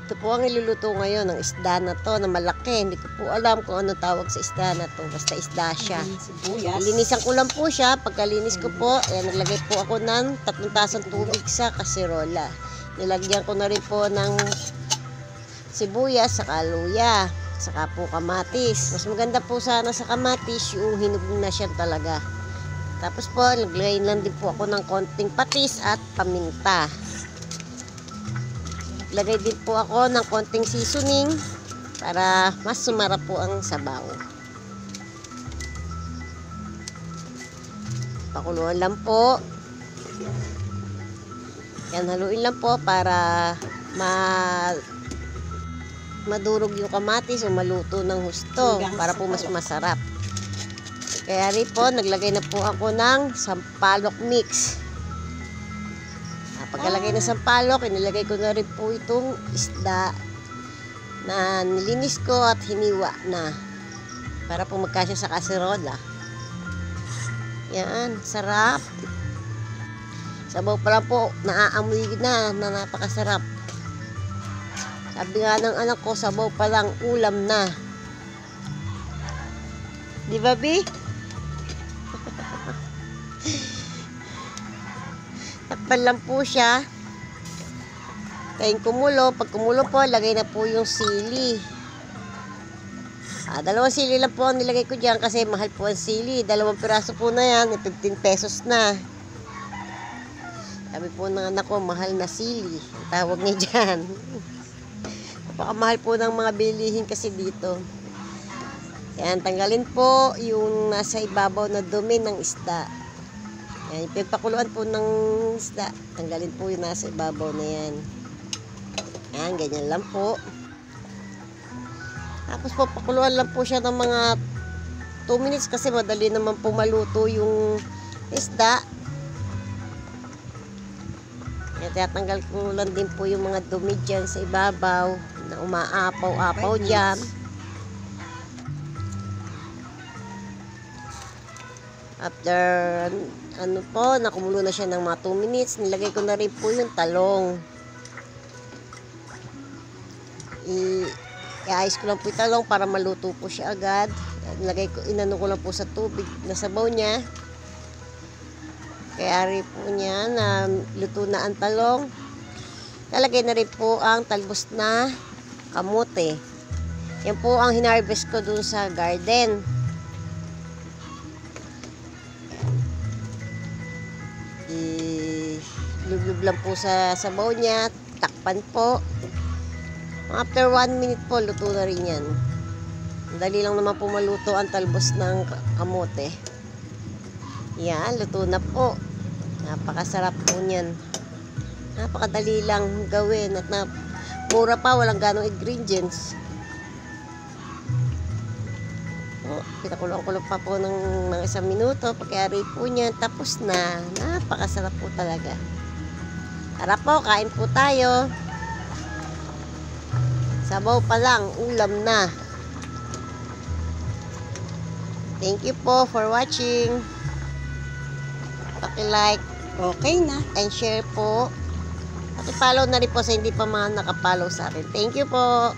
Ito po ang iluluto ngayon ng isda na to na malaki. Hindi ko po alam kung ano tawag sa isda na to. Basta isda siya. Linisan ko lang po siya. Pagkalinis ko po, naglagay po ako ng 3 tasang tubig sa kaserola. Nilagyan ko na rin po ng sibuyas, saka luya, saka po kamatis. Mas maganda po sana sa kamatis yung hinug na siya talaga. Tapos po, naglagay lang din po ako ng konting patis at paminta. Lagay din po ako ng konting seasoning para mas sumarap po ang sabaw. Pakuluan lang po. Yan, haluin lang po para madurog yung kamatis o maluto ng husto para po mas masarap. Kaya rin po, naglagay na po ako ng sampalok mix. Pagkalagay ng sampalok, inilagay ko na rin po itong isda na nilinis ko at hiniwa na para po magkasya sa kaserola. Yan, sarap. Sabaw pa lang po, naaamoy na napakasarap. Sabi nga ng anak ko, sabaw pa lang, ulam na. Di ba, Bi? Takpan lang po siya. Kain kumulo. Pag kumulo po, lagay na po yung sili. 2 sili lang po ang nilagay ko dyan kasi mahal po ang sili. 2 piraso po na yan, 15 pesos na. Sabi po ng anak ko, mahal na sili. Ang tawag niya dyan. Napakamahal po ng mga bilihin kasi dito. Yan, tanggalin po yung nasa ibabaw na dumi ng isda. Yan, pinagpakuluan po ng isda. Tanggalin po yung nasa ibabaw na yan. Yan, ganyan lang po. Tapos po, pakuluan lang po siya ng mga 2 minutes kasi madali naman po maluto yung isda. Yan, tatanggal ko lang din po yung mga dumi dyan sa ibabaw na umaapaw-apaw dyan. After, nakumulo na siya ng mga 2 minutes, nilagay ko na rin po yung talong. I-ayos ko lang po yung talong para maluto po siya agad. Inano ko lang po sa tubig na sabaw niya. Kaya rin po niya na luto na ang talong. Lalagay na rin po ang talbos na kamote. Yan po ang hinarvest ko dun sa garden. Lublub lang po sa sabaw niya, takpan po. After 1 minute po, luto na rin yan. Dali lang naman po maluto ang talbos ng kamote. Yan, luto na po. Napakasarap po niyan. Napakadali lang gawin at mura pa, walang ganong ingredients. Pinakulong-kulong pa po ng mga 1 minuto. Pagkari po niyan, tapos na. Napakasarap po talaga. Tara po, kain po tayo. Sabaw pa lang, ulam na. Thank you po for watching. Paki-like, Okay na. and share po. Paki-follow na rin po sa hindi pa mga nakapollow sa akin. Thank you po.